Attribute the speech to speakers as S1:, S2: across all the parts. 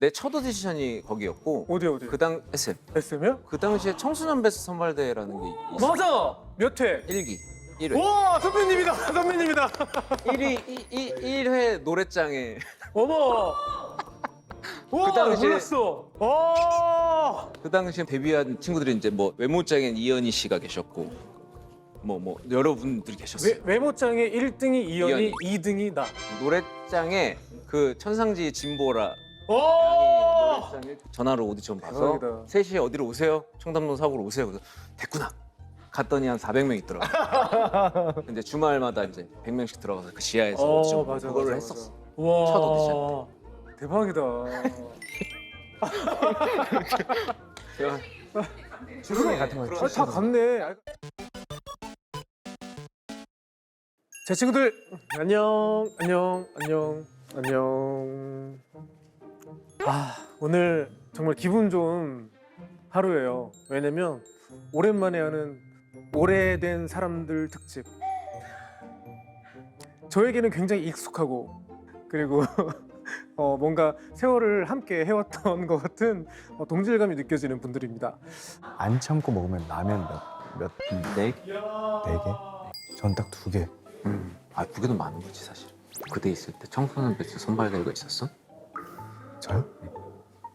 S1: 내 첫 오디션이 거기였고
S2: 어디?
S1: 그당 SM.
S2: SM이요?
S1: 그 당시에 청소년 베스트 선발대회라는 게 있었어.
S2: 맞아! 몇 회?
S1: 1기 1회.
S2: 와, 선배님이다, 선배님이다.
S1: 1회 노래장에
S2: 어머. 와,
S1: 그 당시에-
S2: 몰랐어. 와.
S1: 그 당시에 데뷔한 친구들이 이제 뭐 외모장엔 이현희 씨가 계셨고 뭐 여러분들이 계셨어요.
S2: 외모장에 1등이 이현이,
S1: 이현이.
S2: 2등이 나.
S1: 노래장에 그 천상지 진보라
S2: 오!
S1: 노래장에 전화로 오디션 봐서
S2: 대박이다.
S1: 3시에 어디로 오세요? 청담동 사고로 오세요. 그래서 됐구나. 갔더니 한 400명 있더라고. 근데 주말마다 이제 100명씩 들어가서 그 지하에서 오디션 보고 그거를 했었어.
S2: 와.
S1: 첫 오디션.
S2: 대박이다.
S1: 주름이
S3: 같은 거
S2: 다 갔네. 제 친구들 안녕. 아, 오늘 정말 기분 좋은 하루예요. 왜냐면 오랜만에 하는 오래된 사람들 특집. 저에게는 굉장히 익숙하고 그리고 뭔가 세월을 함께 해왔던 것 같은 동질감이 느껴지는 분들입니다.
S3: 안 참고 먹으면 라면 몇
S1: 네?
S3: 4개? 전 딱 2개.
S1: 아, 그게 더 많은 거지 사실. 그때 있을 때 청소년 베스트 선발대회가 있었어?
S3: 저요?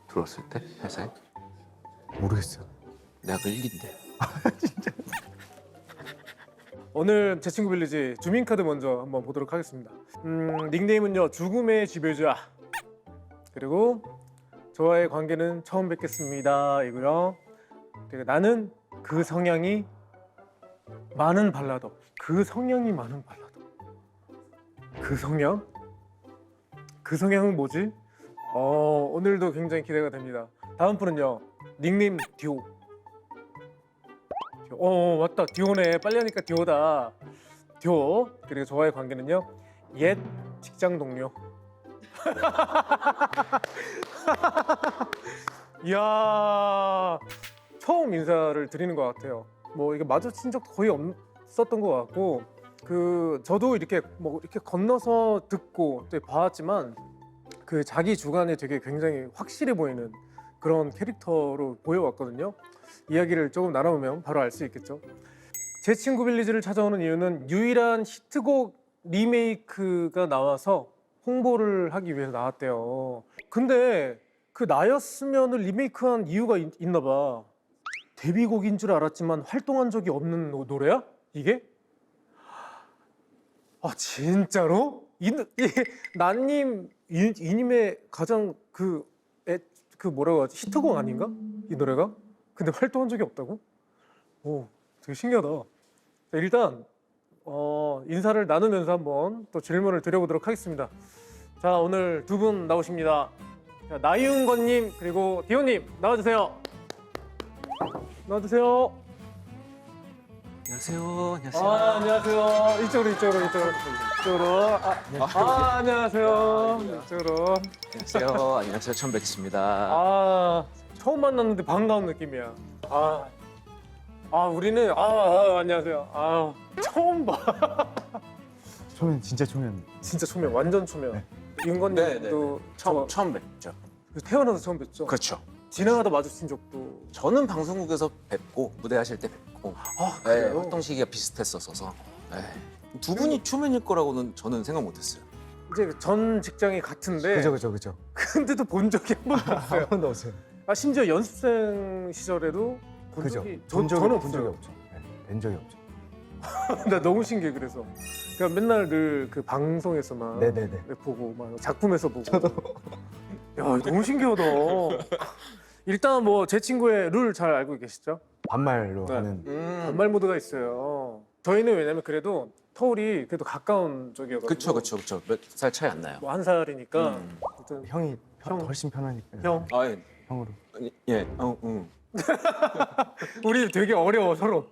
S1: 들어왔을 때 회사에?
S3: 모르겠어요.
S1: 내가 그 1기인데.
S2: 오늘 제 친구 빌리지 주민카드 먼저 한번 보도록 하겠습니다. 닉네임은요 죽음의 지배자. 그리고 저와의 관계는 처음 뵙겠습니다 이고요. 그리고 나는 그 성향이 많은 발라더. 그 성향이 많은 발라더. 그 성향? 그 성향은 뭐지? 오늘도 굉장히 기대가 됩니다. 다음 분은요 닉네임 듀오. 맞다, 듀오네. 빨리 하니까 듀오다. 듀오. 그리고 저와의 관계는요 옛 직장 동료. 이야, 처음 인사를 드리는 것 같아요. 뭐 이게 마주친 적도 거의 없었던 것 같고, 저도 이렇게 뭐 이렇게 건너서 듣고 또 봐왔지만 그 자기 주관이 되게 굉장히 확실해 보이는 그런 캐릭터로 보여왔거든요. 이야기를 조금 나눠보면 바로 알 수 있겠죠. 제 친구 빌리지를 찾아오는 이유는 유일한 히트곡 리메이크가 나와서 홍보를 하기 위해서 나왔대요. 근데 그 나였으면을 리메이크한 이유가 있나 봐. 데뷔곡인 줄 알았지만 활동한 적이 없는 노래야? 이게? 아, 진짜로? 나님 이님의 가장 그 뭐라고 하지? 히트곡 아닌가? 이 노래가? 근데 활동한 적이 없다고? 오, 되게 신기하다. 자, 일단 인사를 나누면서 한번 또 질문을 드려보도록 하겠습니다. 자, 오늘 두 분 나오십니다. 자, 나윤건님 그리고 디오님 나와주세요. 나와주세요.
S1: 안녕하세요. 안녕하세요.
S2: 안녕하세요. 이쪽으로. 안녕하세요. 이쪽으로.
S1: 안녕하세요. 안녕하세요. 처음 뵙겠습니다.
S2: 처음 만났는데 반가운 느낌이야. 우리는 안녕하세요. 처음 봐.
S3: 초면 진짜 초면.
S2: 진짜 초면, 완전 초면.
S3: 네.
S2: 윤건님도
S1: 처음 뵙죠.
S2: 태어나서 처음 뵙죠.
S1: 그렇죠.
S2: 지나가다 마주친 적도.
S1: 저는 방송국에서 뵙고 무대 하실 때 뵙고
S2: 그래요?
S1: 활동 시기가 비슷했었어서 두 분이 초면일 거라고는 저는 생각 못했어요.
S2: 이제 전 직장이 같은데.
S3: 그죠.
S2: 근데도 본 적이 한 번도 없어요.
S3: 한 번도 없어요.
S2: 심지어 연습생 시절에도 본
S3: 그죠.
S2: 적이
S3: 본
S2: 저는
S3: 본 적이
S2: 없어요.
S3: 없죠. 네, 뵌 적이 없죠.
S2: 나 너무 신기해. 그래서 그냥 맨날 늘 그 방송에서만
S3: 네네네.
S2: 보고 막 작품에서 보고. 야, 너무 신기하다. 일단 뭐 제 친구의 룰 잘 알고 계시죠?
S3: 반말로
S2: 네.
S3: 하는.
S2: 반말 모드가 있어요. 저희는 왜냐면 그래도 터울이 그래도 가까운 쪽이어가지고.
S1: 그렇죠. 몇 살 차이 안 나요.
S2: 뭐 한 살이니까. 일단
S3: 형이
S2: 형.
S3: 훨씬 편하니까.
S2: 형,
S3: 형으로.
S1: 예.
S2: 우리 되게 어려워 서로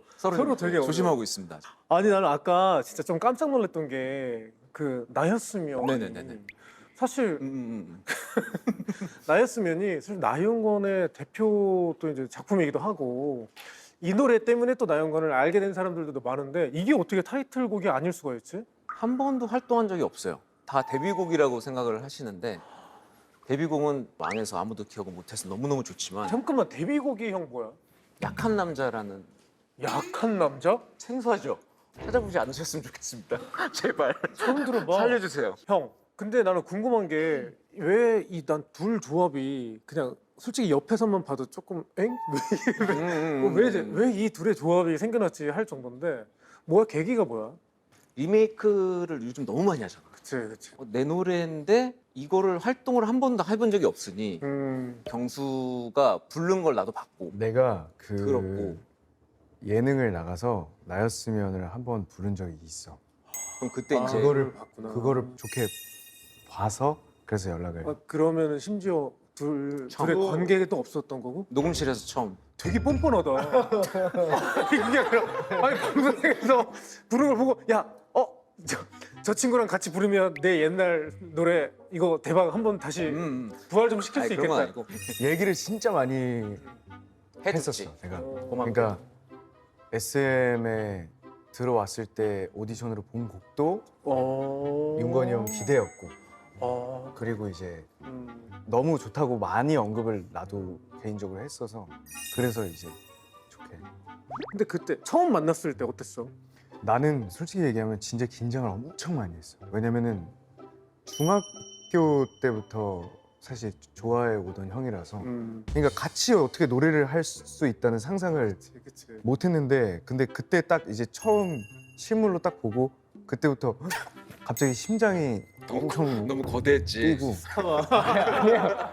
S2: 되게 어려워.
S1: 조심하고 있습니다.
S2: 아니, 나는 아까 진짜 좀 깜짝 놀랐던 게 나였으면.
S1: 네네네네.
S2: 사실 나였으면이 사실 나윤건의 대표도 이제 작품이기도 하고 이 노래 때문에 또 나윤건을 알게 된 사람들도 많은데 이게 어떻게 타이틀곡이 아닐 수가 있지?
S1: 한 번도 활동한 적이 없어요. 다 데뷔곡이라고 생각을 하시는데 데뷔곡은 망해서 아무도 기억을 못해서 너무너무 좋지만
S2: 잠깐만 데뷔곡이 형 뭐야?
S1: 약한 남자라는
S2: 약한 남자?
S1: 생소하죠? 찾아보지 않으셨으면 좋겠습니다. 제발
S2: 처음 들어봐.
S1: 살려주세요.
S2: 형, 근데 나는 궁금한 게 왜 이 난 둘 조합이 그냥 솔직히 옆에서만 봐도 조금 엥? 왜 이 둘의 조합이 생겨났지 할 정도인데 뭐야 계기가 뭐야?
S1: 리메이크를 요즘 너무 많이 하잖아.
S2: 그치.
S1: 내 노래인데 이거를 활동을 한 번도 해본 적이 없으니 경수가 부른 걸 나도 봤고
S3: 내가 그
S1: 들었고.
S3: 예능을 나가서 나였으면을 한번 부른 적이 있어.
S1: 그럼 그때 이제
S3: 그거를
S2: 봤구나.
S3: 그거를 좋게 봐서 그래서 연락을.
S2: 그러면은 심지어 둘의
S1: 처음.
S2: 관계도 없었던 거고?
S1: 녹음실에서 처음
S2: 되게 뻔뻔하다. 그게 아니라 아니 방송에서 부른 걸 보고 저 친구랑 같이 부르면 내 옛날 노래 이거 대박 한번 다시 부활 좀 시킬
S1: 아니,
S2: 수
S1: 그런 건
S2: 있겠다.
S1: 아니고
S3: 얘기를 진짜 많이
S1: 해줬지.
S3: 했었어. 내가.
S1: 고맙고.
S3: 그러니까 SM에 들어왔을 때 오디션으로 본 곡도 윤건이 형 기대였고, 그리고 이제 너무 좋다고 많이 언급을 나도 개인적으로 했어서 그래서 이제 좋게.
S2: 근데 그때 처음 만났을 때 어땠어?
S3: 나는 솔직히 얘기하면 진짜 긴장을 엄청 많이 했어. 왜냐면은 중학교 때부터 사실 좋아해 오던 형이라서 그러니까 같이 어떻게 노래를 할 수 있다는 상상을
S2: 그치.
S3: 못 했는데, 근데 그때 딱 이제 처음 실물로 딱 보고 그때부터 갑자기 심장이 엄청
S1: 너무 거대했지.
S3: 뛰고. 아니야.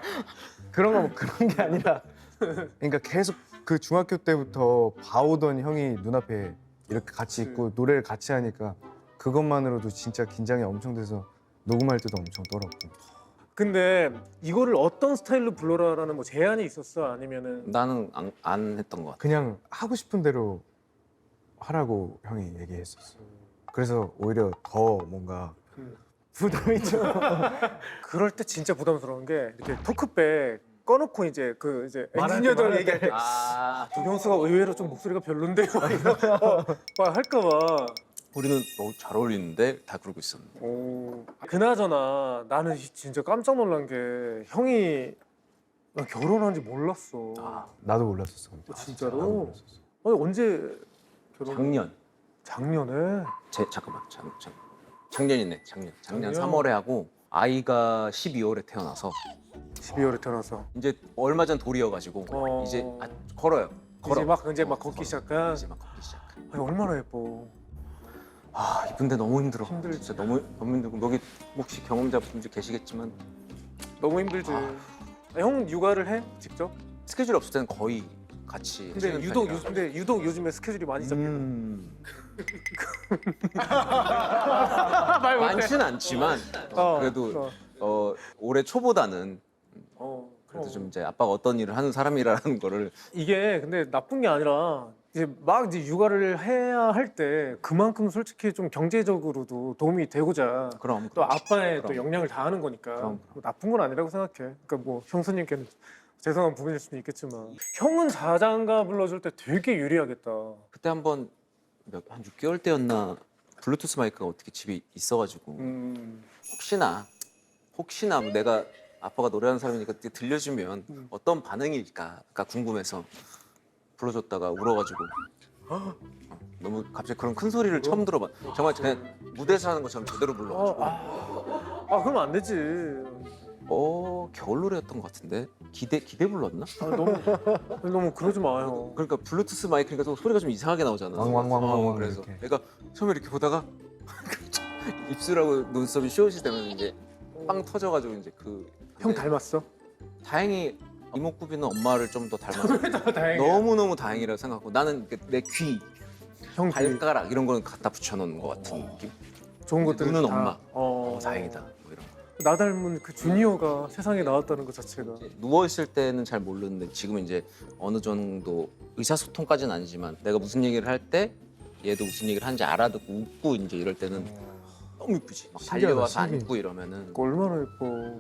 S3: 그런 게 아니라 그러니까 계속 그 중학교 때부터 봐오던 형이 눈앞에 이렇게 같이
S2: 그치.
S3: 있고 노래를 같이 하니까 그것만으로도 진짜 긴장이 엄청 돼서 녹음할 때도 엄청 떨었고.
S2: 근데 이거를 어떤 스타일로 불러라라는 뭐 제한이 있었어? 아니면은
S1: 나는 안 했던 것 같아.
S3: 그냥 하고 싶은 대로 하라고 형이 얘기했었어. 그래서 오히려 더 뭔가 부담이 좀.
S2: 그럴 때 진짜 부담스러운 게 이렇게 토크백 꺼놓고 이제 엔지니어들 얘기할 때 조경수가 의외로 좀 목소리가 별론데요. 막 할까봐.
S1: 우리는 너무 잘 어울리는데 다 그러고 있었는데.
S2: 그나저나 나는 진짜 깜짝 놀란 게 형이 나 결혼한지 몰랐어.
S3: 나도 몰랐었어. 근데.
S2: 진짜로?
S3: 나도 몰랐었어.
S2: 아니 언제 결혼?
S1: 작년.
S2: 작년에?
S1: 잠깐만. 작년이네. 작년
S2: 작년?
S1: 3월에 하고 아이가 12월에 태어나서
S2: 12월에 태어나서.
S1: 이제 얼마 전 돌이어가지고 이제 걸어요.
S2: 이제 막 걷기 시작한.
S1: 이제 막 걷기 시작.
S2: 아니 얼마나 예뻐.
S1: 이쁜데 너무 힘들어.
S2: 힘들지.
S1: 진짜 너무 힘들고 여기 혹시 경험자분들 계시겠지만
S2: 너무 힘들지. 형 육아를 해? 직접?
S1: 스케줄 없을 때는 거의 같이.
S2: 근데
S1: 쉬는
S2: 유독
S1: 편이라.
S2: 요즘에 스케줄이 많이 잡혀.
S1: 많지는 않지만 그래도 올해 초보다는 그래도 좀 이제 아빠가 어떤 일을 하는 사람이라는 거를.
S2: 이게 근데 나쁜 게 아니라 이제 육아를 해야 할 때 그만큼 솔직히 좀 경제적으로도 도움이 되고자
S1: 그럼
S2: 또 아빠의 또
S1: 그럼.
S2: 영향을 다하는 거니까
S1: 그럼.
S2: 뭐 나쁜 건 아니라고 생각해. 그러니까 뭐 형수님께는 죄송한 부분일 수는 있겠지만 형은 자장가 불러줄 때 되게 유리하겠다.
S1: 그때 한번 한 6개월 때였나 블루투스 마이크가 어떻게 집에 있어가지고 혹시나 내가 아빠가 노래하는 사람이니까 들려주면 어떤 반응일까가 궁금해서 불러줬다가 울어가지고 너무 갑자기 그런 큰 소리를 처음 들어봐. 정말 그냥 무대에서 하는 것처럼 제대로 불러가지고.
S2: 그럼 안 되지.
S1: 겨울 노래였던 것 같은데 기대 불렀나?
S2: 너무 그러지 마요.
S1: 그러니까 블루투스 마이크니까 또 소리가 좀 이상하게 나오잖아.
S3: 왕왕왕왕
S1: 그래서
S3: 이렇게.
S1: 내가 처음에 이렇게 보다가 입술하고 눈썹이 쇼시 되면 이제 빵 터져가지고 이제
S2: 형 닮았어?
S1: 다행히 이목구비는 엄마를 좀 더 닮아서
S2: 다행이야.
S1: 너무너무 다행이라고 생각하고 나는 내 귀,
S2: 형
S1: 발가락 이런 거는 갖다 붙여놓는 것 같은 느낌.
S2: 좋은 것들은
S1: 눈은
S2: 다.
S1: 엄마. 다행이다. 뭐 이런 거.
S2: 나 닮은 그 주니어가 세상에 나왔다는 것 자체가.
S1: 누워 있을 때는 잘 모르는데 지금은 이제 어느 정도 의사소통까지는 아니지만 내가 무슨 얘기를 할 때 얘도 무슨 얘기를 하는지 알아듣고 웃고 이제 이럴 때는 너무 이쁘지. 막
S3: 신기하다,
S1: 달려와서
S3: 신기해.
S1: 안고 이러면은
S2: 얼마나 예뻐.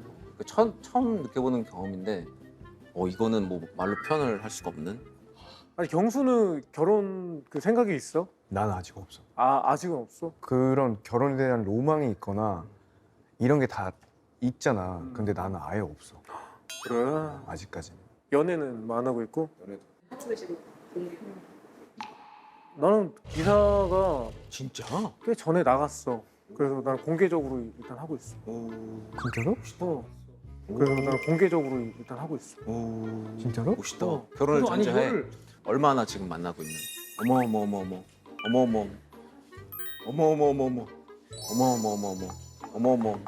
S1: 처음 느껴보는 경험인데 이거는 뭐 말로 표현을 할 수가 없는.
S2: 아니 경수는 결혼 그 생각이 있어?
S3: 난 아직 없어.
S2: 아직은 없어?
S3: 그런 결혼에 대한 로망이 있거나 이런 게 다 있잖아. 근데 나는 아예 없어.
S2: 그래.
S3: 아직까지는.
S2: 연애는 뭐 안 하고 있고.
S4: 하고 계신 동기.
S2: 나는 기사가
S1: 진짜?
S2: 꽤 전에 나갔어. 그래서 난 공개적으로 일단 하고 있어.
S3: 진짜로?
S2: 그래서 난 공개적으로 일단 하고 있어.
S3: 진짜로?
S1: 멋있다.
S2: 어.
S1: 결혼을
S2: 그래서 아니,
S1: 전제하에
S2: 이거를-
S1: 얼마나 지금 만나고 있는? 어머어머어머어머. 어머어머. 어머어머어머어머. 어머어머어머어머. 어머어머.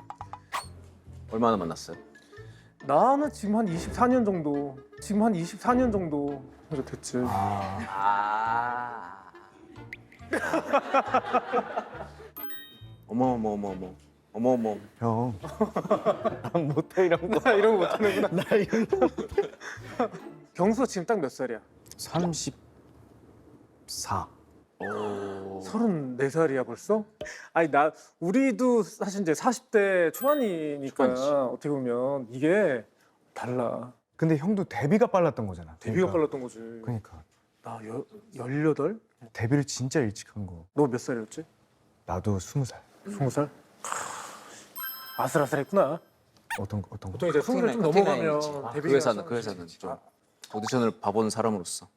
S1: 얼마나 만났어요?
S2: 나는 지금 한 24년 정도. 지금 한 24년 정도 정도 됐지.
S1: 아. 어머어머어머어머. 어머어머.
S3: 형. 난 못해 이런 거.
S2: 나 이런 거 못하는구나.
S3: 나 이런 거.
S2: 경수가 지금 딱 몇 살이야?
S3: 34.
S1: 오.
S2: 34살이야 벌써? 아니 나 우리도 사실 이제 40대 초반이니까
S1: 초반이지.
S2: 어떻게 보면 이게 달라.
S3: 근데 형도 데뷔가 빨랐던 거잖아.
S2: 데뷔가
S3: 그러니까.
S2: 빨랐던 거지.
S3: 그러니까
S2: 18?
S3: 데뷔를 진짜 일찍 한 거.
S2: 너 몇 살이었지?
S3: 나도 20살.
S2: 20살? 아슬아슬했구나.
S3: 어떤 거?
S2: 보통 이제 20살 좀 넘어가면 데뷔가
S1: 그 회사는 그
S2: 시작하지.
S1: 회사는 좀 오디션을 봐본 사람으로서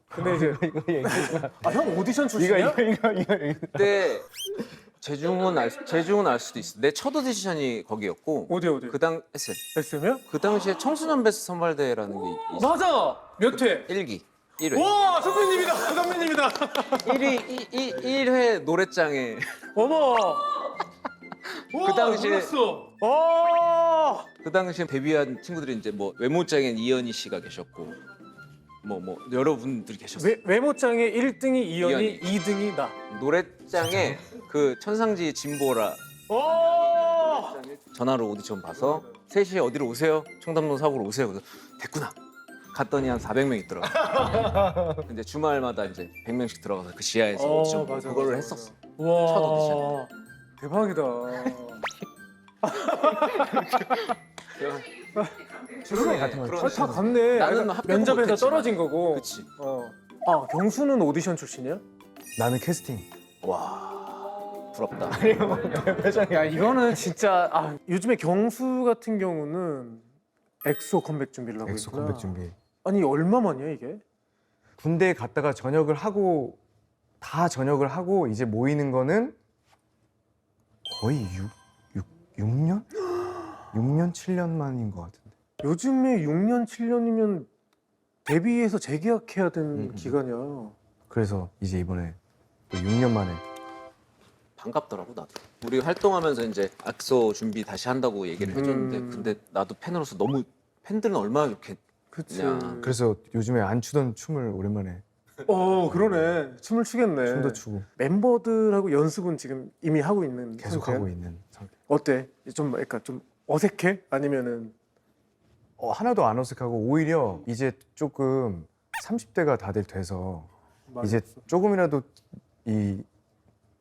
S2: 근데 이제
S3: 이거 얘기.
S2: 아, 형 오디션 출신이야?
S3: 이거.
S1: 그때 재중은 알 수도 있어. 내 첫 오디션이 거기였고
S2: 어디?
S1: 그당 SM.
S2: SM이야?
S1: 그 당시에 청소년 베스트 선발대회라는 게 있어.
S2: 맞아! 몇 회?
S1: 1기 1회.
S2: 와 선배님이다! 선배님이다!
S1: 1회 노래장에
S2: 어머!
S1: 그 당시에-
S2: 몰랐어. 어!
S1: 그 당시에 데뷔한 친구들이 이제 뭐 외모장엔 이현희 씨가 계셨고 뭐 여러분들이 계셨어요.
S2: 외모장에 1등이 이현이,
S1: 이현이.
S2: 2등이 나.
S1: 노래장에 그 천상지 진보라
S2: 어!
S1: 전화로 오디션 봐서 3시에 어디로 오세요? 청담동 사고로 오세요. 그래서 됐구나. 갔더니 한 400명 있더라고. 근데 주말마다 이제 100명씩 들어가서 그 지하에서 오디션
S2: 맞아,
S1: 그거를
S2: 맞아,
S1: 했었어.
S2: 와.
S1: 첫 오디션.
S2: 대박이다.
S1: 그러네.
S3: 같은 거
S1: 그러네.
S2: 다 갔네.
S1: 나는
S2: 아,
S1: 합격은
S2: 면접에서
S1: 못했지만.
S2: 떨어진 거고.
S1: 그치.
S2: 아 경수는 오디션 출신이야?
S3: 나는 캐스팅.
S1: 와 부럽다.
S2: 야 이거는 진짜 요즘에 경수 같은 경우는 엑소 컴백 준비를 하고
S3: 엑소
S2: 있구나.
S3: 컴백 준비.
S2: 아니 얼마 만이야 이게?
S3: 군대에 갔다가 전역을 하고 다 전역을 하고 이제 모이는 거는 거의 6년? 6년 7년 만인 것 같은데.
S2: 요즘에 6년 7년이면 데뷔해서 재계약해야 되는 기간이야.
S3: 그래서 이제 이번에 또 6년 만에
S1: 반갑더라고 나도. 우리 활동하면서 이제 악소 준비 다시 한다고 얘기를 해줬는데 근데 나도 팬으로서 너무 팬들은 얼마나 좋겠냐.
S2: 그치.
S3: 그래서 요즘에 안 추던 춤을 오랜만에
S2: 그러네. 춤을 추겠네.
S3: 춤도 추고
S2: 멤버들하고 연습은 지금 이미 하고 있는
S3: 계속
S2: 상태야?
S3: 하고 있는 상태.
S2: 어때? 좀 약간 좀 어색해? 아니면은
S3: 하나도 안 어색하고 오히려 이제 조금 30대가 다들 돼서 이제 조금이라도 이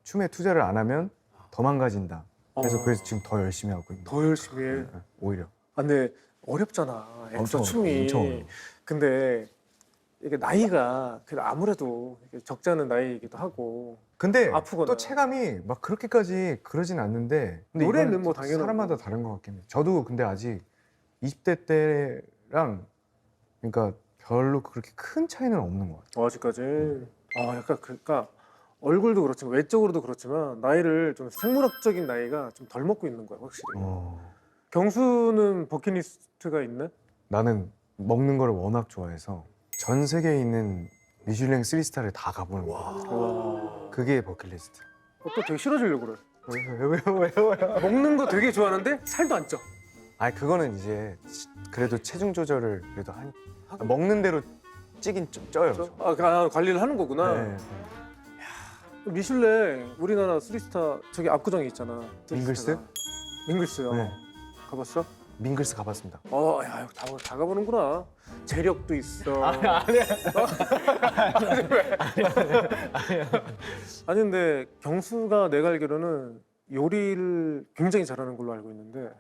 S3: 춤에 투자를 안 하면 더 망가진다. 그래서 지금 더 열심히 하고 있는.
S2: 더 열심히 해.
S3: 네, 오히려
S2: 근데 어렵잖아. 엑소 춤이.
S3: 엄청 어려워.
S2: 근데 이게 나이가 그래도 아무래도 이게 적지 않은 나이이기도 하고
S3: 근데
S2: 아프거나.
S3: 또 체감이 막 그렇게까지 그러진 않는데 근데
S2: 노래는
S3: 이건
S2: 뭐 당연하고.
S3: 사람마다 다른 것 같긴 해요. 저도 근데 아직 20대 때랑 그러니까 별로 그렇게 큰 차이는 없는 것 같아요.
S2: 아직까지. 약간 그러니까 얼굴도 그렇지만 외적으로도 그렇지만 나이를 좀 생물학적인 나이가 좀 덜 먹고 있는 거야 확실히. 경수는 버킷리스트가 있네?
S3: 나는 먹는 거를 워낙 좋아해서 전 세계에 있는 미슐랭 3스타를 다 가보는 거야.
S2: 와.
S3: 그게 버킷리스트.
S2: 또 되게 싫어지려고 그래.
S3: 왜요?
S2: 먹는 거 되게 좋아하는데 살도 안 쪄.
S3: 아니 그거는 이제 그래도 체중 조절을 그래도 하니 먹는 대로 찌긴 좀 쪄요. 저.
S2: 관리를 하는 거구나.
S3: 네.
S2: 미슐랭 우리나라 3스타 저기 압구정에 있잖아.
S3: 밍글스?
S2: 밍글스요.
S3: 네.
S2: 가봤어?
S3: 밍글스 가봤습니다.
S2: 야, 다 가보는구나. 재력도 있어. 아니 근데 경수가 내가 알기로는 요리를 굉장히 잘하는 걸로 알고 있는데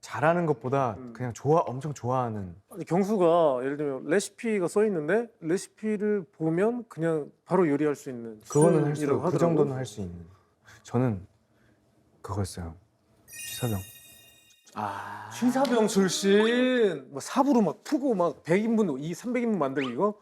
S3: 잘하는 것보다 그냥 엄청 좋아하는.
S2: 아니, 경수가 예를 들면 레시피가 써 있는데 레시피를 보면 그냥 바로 요리할 수 있는
S3: 그거는 할 수,
S2: 수준이라고
S3: 그
S2: 하더라고.
S3: 정도는 할 수 있는. 저는 그거였어요. 취사병.
S1: 아.
S2: 취사병 출신 뭐 사부로 막 푸고 막 100인분 300인분 만들고 이거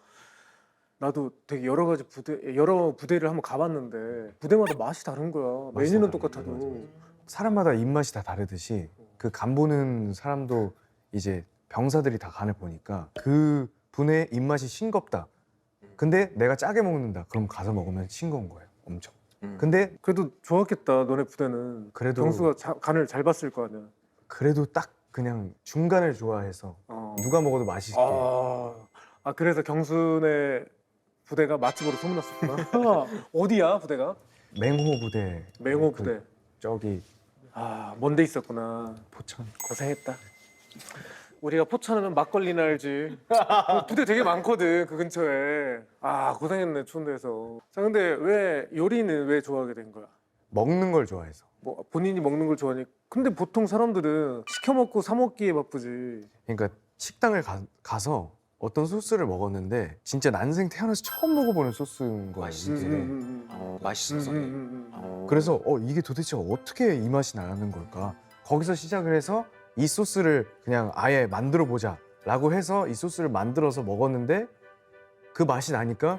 S2: 나도 되게 여러 부대를 한번 가봤는데 부대마다 맛이 다른 거야.
S3: 맛이
S2: 메뉴는
S3: 다 다르죠.
S2: 똑같아도.
S3: 맞아. 사람마다 입맛이 다 다르듯이 그 간 보는 사람도 이제 병사들이 다 간을 보니까 그 분의 입맛이 싱겁다. 근데 내가 짜게 먹는다. 그럼 가서 먹으면 싱거운 거예요. 엄청. 근데
S2: 그래도 좋았겠다. 너네 부대는.
S3: 그래도
S2: 경수가 간을 잘 봤을 거 아니야.
S3: 그래도 딱 그냥 중간을 좋아해서
S2: 어.
S3: 누가 먹어도 맛있게.
S2: 그래서 경순의 부대가 맛집으로 소문났었구나. 어디야 부대가?
S3: 맹호 부대.
S2: 맹호
S3: 그
S2: 부대.
S3: 저기
S2: 먼데 있었구나.
S3: 포천.
S2: 고생했다. 우리가 포천하면 막걸리나 알지. 부대 되게 많거든 그 근처에. 고생했네 추운데서. 자 근데 왜 요리는 왜 좋아하게 된 거야?
S3: 먹는 걸 좋아해서.
S2: 뭐 본인이 먹는 걸 좋아하니. 근데 보통 사람들은 시켜 먹고 사 먹기에 바쁘지.
S3: 그러니까 식당을 가서 어떤 소스를 먹었는데 진짜 난생 태어나서 처음 먹어보는 소스인 거예요. 이게.
S1: 맛있어서.
S3: 그래서 이게 도대체 어떻게 이 맛이 나는 걸까? 거기서 시작을 해서 이 소스를 그냥 아예 만들어 보자라고 해서 이 소스를 만들어서 먹었는데 그 맛이 나니까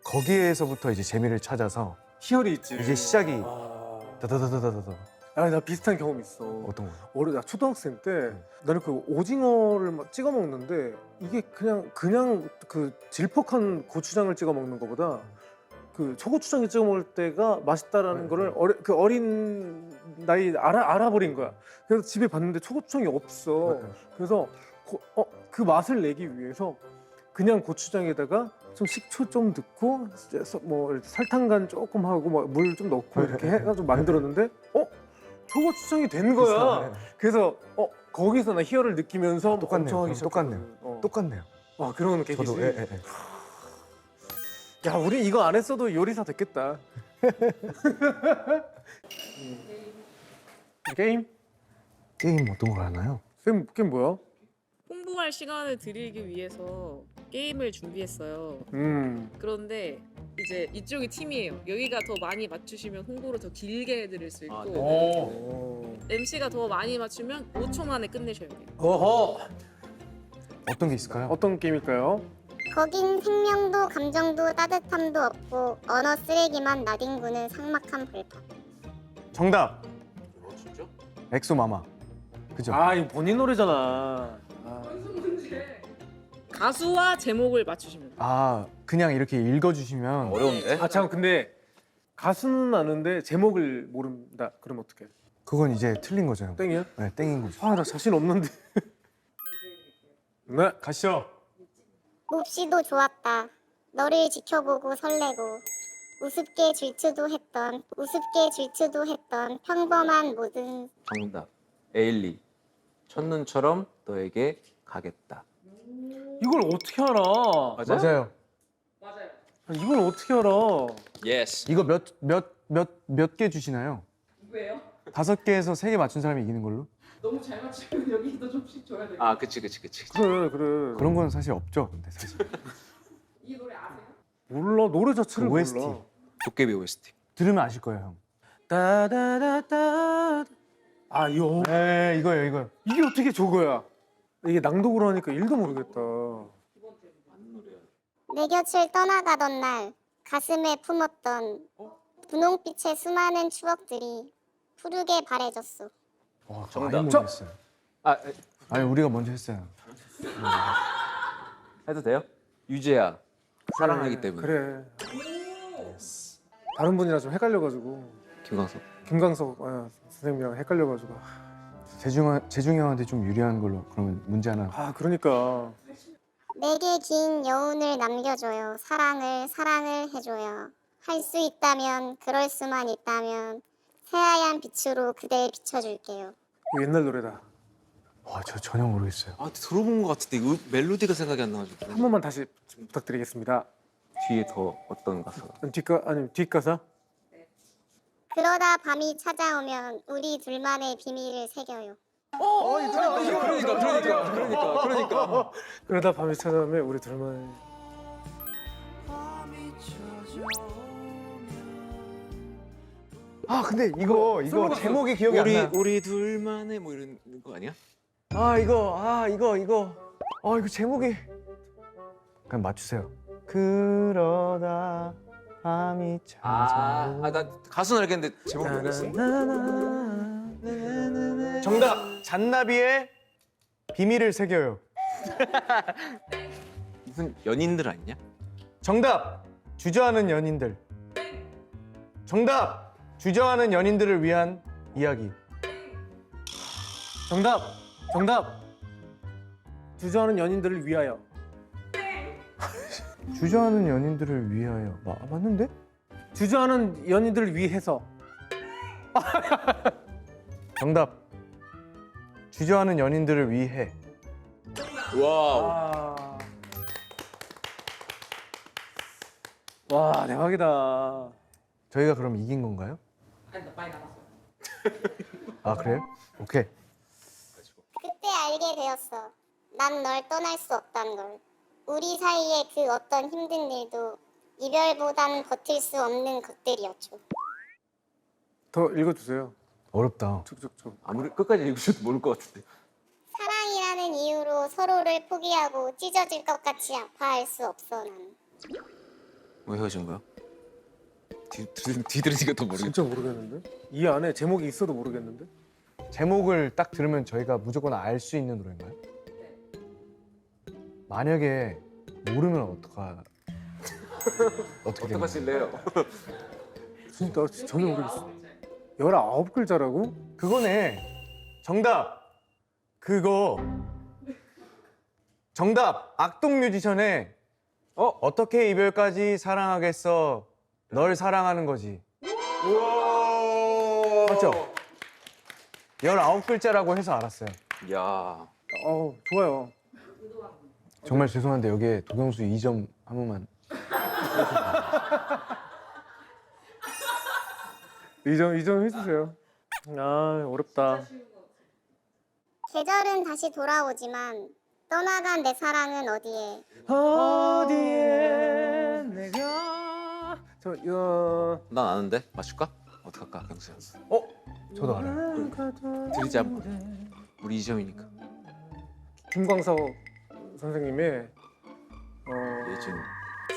S3: 거기에서부터 이제 재미를 찾아서
S2: 희열이 있지.
S3: 이제 시작이 다다다다다다.
S2: 나 비슷한 경험 있어.
S3: 어떤 거요?
S2: 나 초등학생 때 나는 그 오징어를 막 찍어 먹는데 이게 그냥 그 질퍽한 고추장을 찍어 먹는 것보다 그 초고추장에 찍어 먹을 때가 맛있다라는 거를 그 어린 나이 알아버린 거야. 그래서 집에 봤는데 초고추장이 없어. 그래서 그 맛을 내기 위해서 그냥 고추장에다가 좀 식초 좀 넣고 뭐 설탕 간 조금 하고 물 좀 넣고 이렇게 해가지고 만들었는데 초고추장이 된 거야. 그래서 거기서 나 희열을 느끼면서 엄청 하기 시작했거든.
S3: 똑같네요.
S2: 그런 계기지.
S3: 저도
S2: 야, 우리 이거 안 했어도 요리사 됐겠다. 게임?
S3: 게임 어떤 걸 하나요?
S2: 게임 뭐야?
S4: 홍보할 시간을 드리기 위해서 게임을 준비했어요. 그런데 이제 이쪽이 팀이에요. 여기가 더 많이 맞추시면 홍보를 더 길게 해드릴 수 있고 MC가 더 많이 맞추면 5초 만에 끝내셔야 돼요.
S2: 어허.
S3: 어떤 게 있을까요?
S2: 어떤 게임일까요?
S5: 거긴 생명도 감정도 따뜻함도 없고 언어 쓰레기만 나뒹구는 삭막한 벌판.
S3: 정답.
S1: 진짜?
S3: 엑소 마마. 그죠?
S2: 이거 본인 노래잖아.
S4: 가수와 제목을 맞추시면 돼요.
S3: 그냥 이렇게 읽어주시면
S1: 어려운데?
S2: 잠깐 근데 가수는 아는데 제목을 모른다. 그럼 어떡해?
S3: 그건 이제 틀린 거죠.
S2: 땡이야?
S3: 네, 땡인 거죠.
S2: 나 자신 없는데. 네.
S3: 가시죠.
S5: 몹시도 좋았다. 너를 지켜보고 설레고 우습게 질투도 했던 평범한 모든
S1: 정답. 에일리. 첫눈처럼 너에게 가겠다.
S2: 이걸 어떻게 알아?
S3: 맞아요.
S2: 이걸 어떻게 알아?
S1: 예스.
S3: 이거 몇 개 주시나요?
S4: 왜요?
S3: 5개에서 3개 맞춘 사람이 이기는 걸로?
S4: 너무 잘 맞추면 여기도 좀씩 줘야 돼요.
S1: 그치.
S2: 그래.
S3: 그런 거는 사실 없죠. 근데 사실
S4: 이 노래 아세요?
S2: 몰라. 노래 자체를
S3: 그 OST.
S2: 몰라.
S1: 도깨비 OST.
S3: 들으면 아실 거예요, 형.
S2: 따다다다. 이거
S3: 네, 이거요.
S2: 이게 어떻게 저거야? 이게 낭독으로 하니까 1도 모르겠다.
S5: 내 곁을 떠나가던 날 가슴에 품었던 분홍빛의 수많은 추억들이 푸르게 바래졌어.
S3: 와,
S1: 정답.
S3: 아예 모르겠어요.
S1: 에,
S3: 아니, 우리가 먼저 했어요.
S1: 해도 돼요? 유재하. 사랑하기 때문에.
S2: 그래. 다른 분이랑 좀 헷갈려가지고
S1: 김광석.
S2: 선생님이랑 헷갈려가지고.
S3: 재중이 형한테 좀 유리한 걸로 그러면 문제 하나.
S2: 그러니까.
S5: 내게 긴 여운을 남겨줘요. 사랑을 해줘요. 할 수 있다면 그럴 수만 있다면 새하얀 빛으로 그댈 비춰줄게요.
S2: 이거 옛날 노래다.
S3: 와, 저 전혀 모르겠어요.
S1: 들어본 것 같은데 이거 멜로디가 생각이 안 나가지고.
S2: 한 번만 다시 부탁드리겠습니다.
S1: 뒤에 더 어떤 가사가?
S2: 뒷가사?
S5: 그러다 밤이 찾아오면 우리 둘만의 비밀을 새겨요.
S1: 그러니까.
S2: 그러다 밤이 찾아오면 우리 둘만.
S3: 아 근데 이거 제목이 기억이 안 나.
S1: 우리 둘만의 뭐 이런 거 아니야?
S3: 이거 제목이 그냥 맞추세요. 그러다 밤이 찾아.
S1: 나 가수는 알겠는데 제목 모르겠어.
S3: 정답 잔나비의 비밀을 새겨요.
S1: 무슨 연인들 아니냐?
S3: 정답 주저하는 연인들. 정답 주저하는 연인들을 위한 이야기.
S2: 정답. 주저하는 연인들을 위하여.
S3: 주저하는 연인들을 위하여. 맞는데?
S2: 주저하는 연인들을 위해서.
S3: 정답 주저하는 연인들을 위해.
S1: 와우.
S2: 와 대박이다.
S3: 저희가 그럼 이긴 건가요?
S4: 아니 나 많이 남았어.
S3: 아 그래요? 오케이.
S5: 그때 알게 되었어. 난 널 떠날 수 없단 걸. 우리 사이의 그 어떤 힘든 일도 이별보단 버틸 수 없는 것들이었죠.
S2: 더 읽어주세요.
S3: 어렵다.
S2: 쭉쭉쭉.
S1: 아무리 끝까지 읽으셔도 모를 것 같은데.
S5: 사랑이라는 이유로 서로를 포기하고 찢어질 것 같이 아파할 수 없어 난.
S1: 왜 헤어진 거야? 뒤들으니까 더 모르겠다.
S2: 진짜 모르겠는데? 이 안에 제목이 있어도 모르겠는데?
S3: 제목을 딱 들으면 저희가 무조건 알 수 있는 노래인가요? 만약에 모르면 어떻게 되나요?
S1: 어떡하실래요?
S2: 진짜 나 전혀 모르겠어. 19글자라고?
S3: 그거네. 정답. 그거. 정답. 악동 뮤지션의 어떻게 이별까지 사랑하겠어. 널 사랑하는 거지. 맞죠? 19글자라고 해서 알았어요.
S1: 야.
S2: 좋아요.
S3: 정말 죄송한데 여기에 도경수 2점 한 번만.
S2: 이 점 해주세요. 아 어렵다.
S5: 계절은 다시 돌아오지만 떠나간 내 사랑은 어디에.
S2: 어디에 내가
S1: 난 아는데 맞출까? 어떡할까 경수야?
S3: 저도 알아요.
S1: 들리지 않고 우리 2점이니까.
S2: 김광석 선생님의
S1: 예준.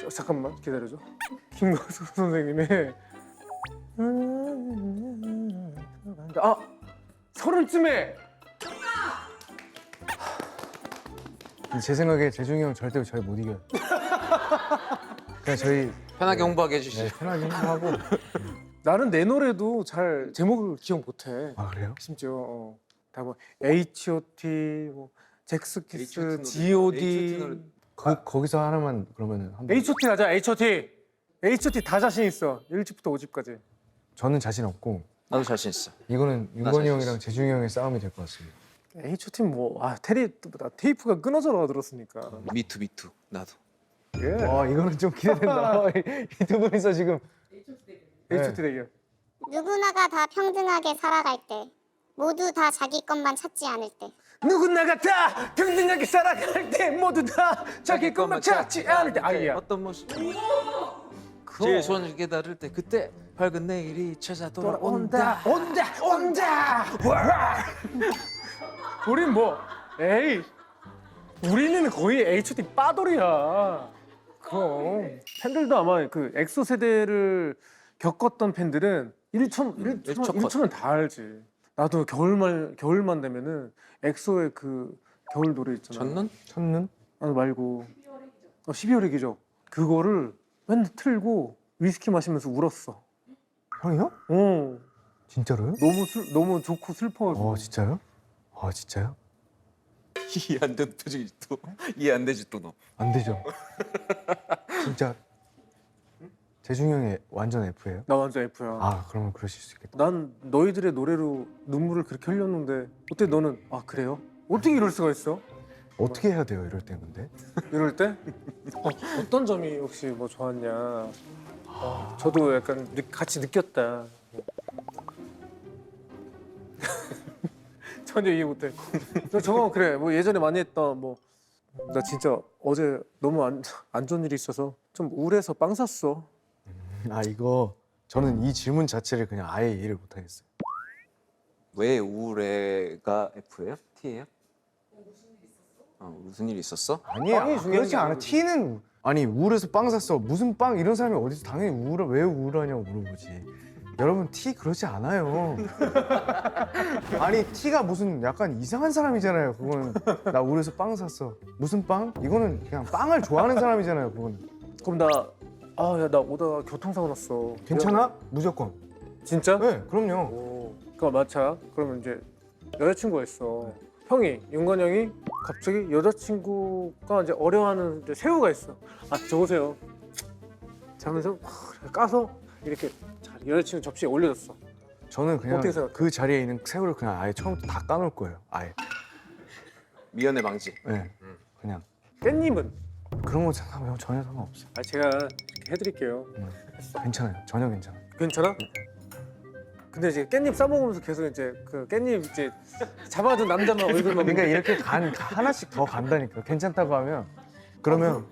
S2: 잠깐만 기다려줘. 김광석 선생님의 서른쯤에.
S3: 제 생각에 재중이 형 절대로 저희 못 이겨요. 그냥 저희
S1: 편하게 홍보하게 해주시죠.
S3: 네, 편하게 하고.
S2: 나는 내 노래도 잘 제목을 기억 못해.
S3: 아 그래요?
S2: 심지어 다 뭐 H.O.T, 뭐 잭스키스,
S1: H.O.T 노래.
S2: G.O.D.
S1: H.O.T 노래.
S3: 거기서 하나만 그러면은 한번.
S2: H.O.T 가자. H.O.T 다 자신 있어. 1집부터 5집까지.
S3: 저는 자신 없고
S1: 나도 자신 있어.
S3: 이거는
S1: 자신
S3: 윤건이 형이랑
S1: 있어.
S3: 재중이 형의 싸움이 될 것 같습니다.
S2: H.O.T 테이프가 끊어져라 들었으니까.
S1: 미투 나도.
S2: 예.
S3: 와 이거는 좀 기대된다. 이 두 분이서 지금
S2: H.O.T 대결.
S5: 누구나가 다 평등하게 살아갈 때 모두 다 자기 것만 찾지 않을 때
S2: 누구나가 다 평등하게 살아갈 때 모두 다 자기 것만 찾지 않을 때. 아니야.
S1: 어떤 모습. 제일 소원을 깨달을 때 그때 밝은 내일이 찾아 돌아온다.
S2: 온다. 우린 뭐 에이 우리는 거의 H.O.T 빠돌이야. 그럼 팬들도 아마 그 엑소 세대를 겪었던 팬들은 1초면 다 알지. 나도 겨울만 되면은 엑소의 그 겨울 노래 있잖아.
S3: 첫눈?
S2: 말고 12월의 기적. 그거를 맨날 틀고 위스키 마시면서 울었어.
S3: 형이요? 진짜로요?
S2: 너무 좋고 슬퍼가지고.
S3: 진짜요? 진짜요?
S1: 이해 안 되는 표정이 또 이해 안 되지 또 너.
S3: 안 되죠. 진짜 재중이 형이 완전 F예요?
S2: 나 완전 F야.
S3: 아 그러면 그러실 수 있겠다.
S2: 난 너희들의 노래로 눈물을 그렇게 흘렸는데 어때 너는? 그래요? 어떻게 이럴 수가 있어?
S3: 어떻게 해야 돼요 이럴 때 근데?
S2: 이럴 때? 어떤 점이 혹시 뭐 좋았냐? 저도 약간 같이 느꼈다. 전혀 이해 못해. 저거 그래. 뭐 예전에 많이 했던 뭐 나 진짜 어제 너무 안 좋은 일이 있어서 좀 우울해서 빵 샀어.
S3: 이거 저는 이 질문 자체를 그냥 아예 이해를 못 하겠어요.
S1: 왜 우울해가 F예요? T예요? 무슨 일 있었어?
S3: 아니야,
S2: 빵이 중요한
S3: 그렇지
S2: 게
S3: 않아.
S2: 아니고.
S3: T는 아니 우울해서 빵 샀어. 무슨 빵 이런 사람이 어디서 당연히 왜 우울하냐고 물어보지. 여러분 T 그러지 않아요. 아니 T가 무슨 약간 이상한 사람이잖아요. 그거는 나 우울해서 빵 샀어. 무슨 빵? 이거는 그냥 빵을 좋아하는 사람이잖아요. 그건
S2: 그럼 나 오다가 교통사고 났어.
S3: 괜찮아? 무조건.
S2: 진짜?
S3: 네, 그럼요.
S2: 오. 그거 마차. 그러면 이제 여자친구가 있어. 형이 윤건 형이 갑자기 여자친구가 이제 어려워하는 이제 새우가 있어. 아 저거세요. 자면서 까서 이렇게 여자친구 접시에 올려줬어.
S3: 저는 그냥
S2: 어떻게 생각해?
S3: 그 자리에 있는 새우를 그냥 아예 처음부터 다 까놓을 거예요. 아예.
S1: 미연의 망지.
S3: 네, 그냥
S2: 깻잎은
S3: 그런 거 생각하면 전혀 상관없어.
S2: 제가 이렇게 해드릴게요.
S3: 괜찮아요. 전혀 괜찮아요.
S2: 괜찮아? 근데 이제 깻잎 싸 먹으면서 계속 이제 그 깻잎 이제 잡아준 남자만 얼굴만
S3: 그러니까 이렇게 하나씩 더 간다니까. 괜찮다고 하면 그러면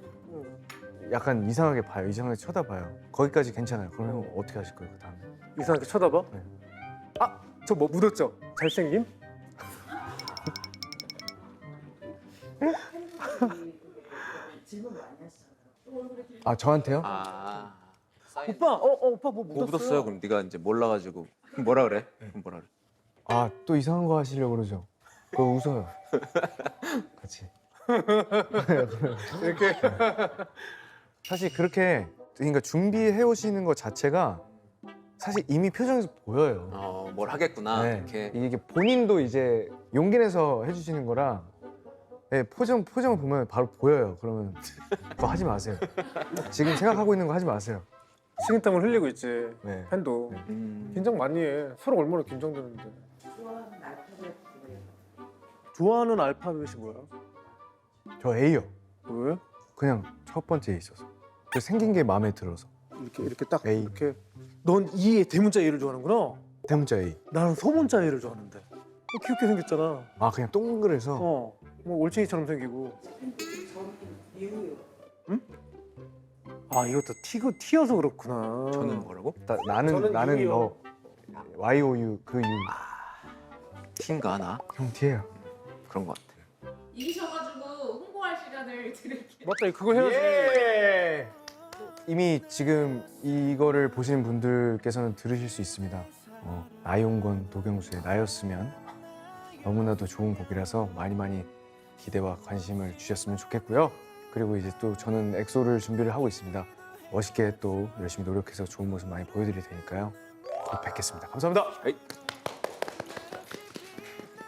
S3: 약간 이상하게 봐요. 이상하게 쳐다봐요. 거기까지 괜찮아요. 그러면 어떻게 하실 거예요? 그 다음에?
S2: 이상하게 쳐다봐?
S3: 네.
S2: 아! 저 뭐 묻었죠? 잘생김?
S3: 아 저한테요?
S2: 오빠! 오빠 뭐
S1: 뭐
S2: 묻었어요?
S1: 묻었어요? 그럼 네가 이제 몰라가지고 뭐라 그래? 그럼 뭐라 그래?
S3: 아 또 이상한 거 하시려고 그러죠? 그거 웃어요. 같이.
S2: 이렇게
S3: 사실 그렇게 그러니까 준비해 오시는 것 자체가 사실 이미 표정에서 보여요.
S1: 뭘 하겠구나.
S3: 네.
S1: 이렇게.
S3: 이게 본인도 이제 용기 내서 해주시는 거라 네, 표정을 보면 바로 보여요. 그러면 그거 하지 마세요. 지금 생각하고 있는 거 하지 마세요.
S2: 식은땀을 흘리고 있지.
S3: 네.
S2: 팬도
S1: 음.
S2: 긴장 많이 해. 서로 얼마나 긴장되는데. 좋아하는 알파벳이 뭐야?
S3: 저 A요.
S2: 왜?
S3: 그냥 첫 번째에 있어서. 그 생긴 게 마음에 들어서.
S2: 이렇게 딱
S3: A.
S2: 이렇게 넌 E의 대문자 E를 좋아하는구나.
S3: 대문자 A.
S2: 나는 소문자 E를 좋아하는데. 귀엽게 생겼잖아.
S3: 아 그냥 동그래서.
S2: 뭐 올챙이처럼 생기고. 응? 아 이것도 T여서 그렇구나.
S1: 저는 뭐라고?
S3: 나는
S2: 저는
S3: 너 YOU 그 U.
S1: T인가 나?
S3: 형 T예요.
S1: 그런 것 같아.
S4: 이기셔가지고 홍보할 시간을 드릴게요.
S2: 맞다 그거 해야지.
S3: 이미 지금 이거를 보시는 분들께서는 들으실 수 있습니다. 나용건 도경수의 나였으면 너무나도 좋은 곡이라서 많이 기대와 관심을 주셨으면 좋겠고요. 그리고 이제 또 저는 엑소를 준비를 하고 있습니다. 멋있게 또 열심히 노력해서 좋은 모습 많이 보여드릴 테니까요. 곧 뵙겠습니다. 감사합니다.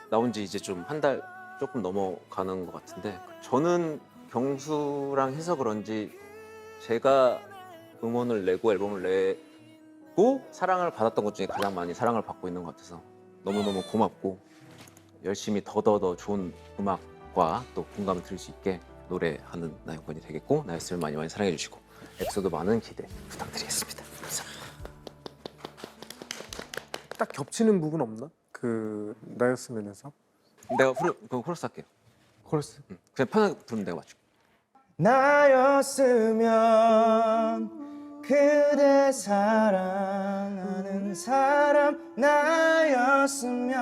S1: 나온 지 이제 좀 한 달 조금 넘어가는 것 같은데 저는 경수랑 해서 그런지 제가 음원을 내고 앨범을 내고 사랑을 받았던 것 중에 가장 많이 사랑을 받고 있는 것 같아서 너무너무 고맙고 열심히 더더더 좋은 음악과 또 공감을 들을 수 있게 노래하는 나영건이 되겠고 나였으면 많이 사랑해 주시고 엑소도 많은 기대 부탁드리겠습니다. 감사합니다.
S2: 딱 겹치는 부분 없나? 그 나였으면에서.
S1: 내가 그럼 코러스 할게요.
S3: 코러스.
S1: 그냥 편하게 부르면 내가 맞출게.
S3: 나였으면 그대 사랑하는 사람 나였으면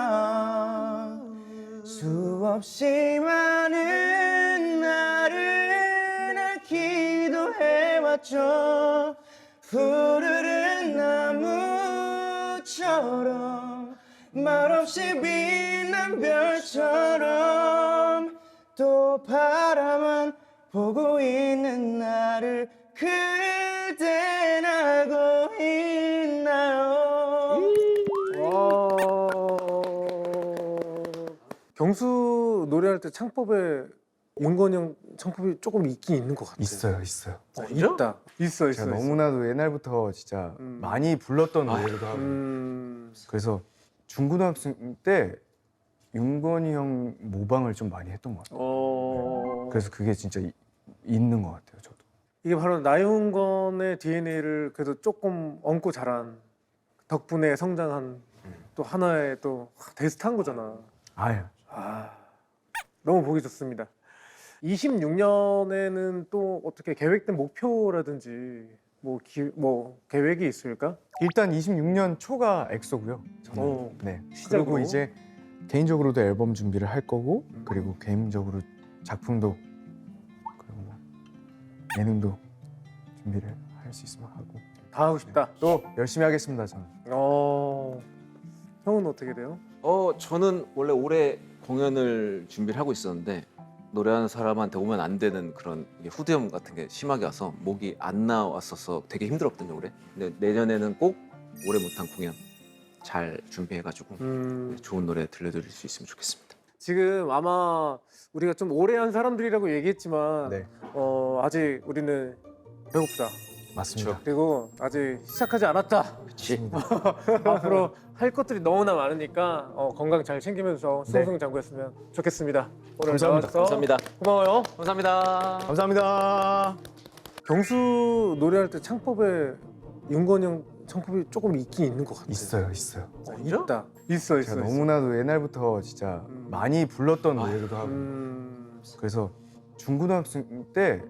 S3: 수없이 많은 나를 날 기도해왔죠. 푸르른 나무처럼 말없이 빛난 별처럼 또 바라만 보고 있는 나를 그댄 알고 있나요?
S2: 경수 노래할 때 창법에 윤건이 형 창법이 조금 있긴 있는 것 같아.
S3: 있어요.
S2: 있다. 있어.
S3: 제가 너무나도 옛날부터 진짜
S2: 음.
S3: 많이 불렀던 노래기도 하고 그래서 중고등학생 때 윤건이 형 모방을 좀 많이 했던 것 같아요. 그래서 그게 진짜 있는 것 같아요. 저도.
S2: 이게 바로 나윤건의 DNA를 그래도 조금 얹고 자란 덕분에 성장한 또 하나의 또 대스타인 거잖아.
S3: 아유.
S2: 너무 보기 좋습니다. 26년에는 또 어떻게 계획된 목표라든지 뭐 계획이 있을까?
S3: 일단 26년 초가 엑소고요. 저는.
S2: 어,
S3: 네.
S2: 시작으로?
S3: 그리고 이제 개인적으로도 앨범 준비를 할 거고 그리고 개인적으로 작품도 그리고 뭐 예능도 준비를 할 수 있으면 하고
S2: 다 하고 싶다.
S3: 또 열심히 하겠습니다. 저는.
S2: 형은 어떻게 돼요?
S1: 저는 원래 올해 공연을 준비를 하고 있었는데 노래하는 사람한테 오면 안 되는 그런 이게 후두염 같은 게 심하게 와서 목이 안 나왔어서 되게 힘들었거든요 올해. 근데 내년에는 꼭 오래 못한 공연 잘 준비해가지고 좋은 노래 들려드릴 수 있으면 좋겠습니다.
S2: 지금 아마 우리가 좀 오래 한 사람들이라고 얘기했지만
S3: 네.
S2: 아직 우리는 배고프다.
S3: 맞습니다.
S2: 그리고 아직 시작하지 않았다.
S1: 그렇지.
S2: 앞으로 할 것들이 너무나 많으니까 건강 잘 챙기면서 승승장구했으면 좋겠습니다. 오늘
S3: 감사합니다.
S2: 나와서
S1: 감사합니다.
S2: 고마워요.
S1: 감사합니다.
S3: 감사합니다.
S2: 경수 노래할 때 창법에 윤건이 형 창법이 조금 있긴 있는 것 같아요.
S3: 있어요.
S2: 있다. 있어.
S3: 제가 너무나도 옛날부터 진짜 많이 불렀던 노래기도 하고 그래서 중고등학생 때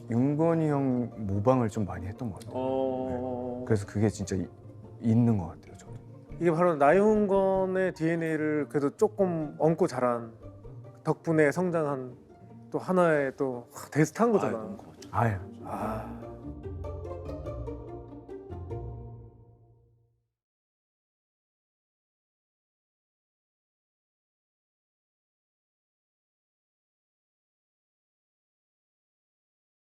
S3: 윤건이 형 모방을 좀 많이 했던 것 같아요. 그래서 그게 진짜 있는 것 같아요. 저는.
S2: 이게 바로 나윤건의 DNA를 그래도 조금 얹고 자란 덕분에 성장한 또 하나의 또 대스타인 거잖아.
S1: 너무 고맙죠.
S3: 아유.
S2: 아,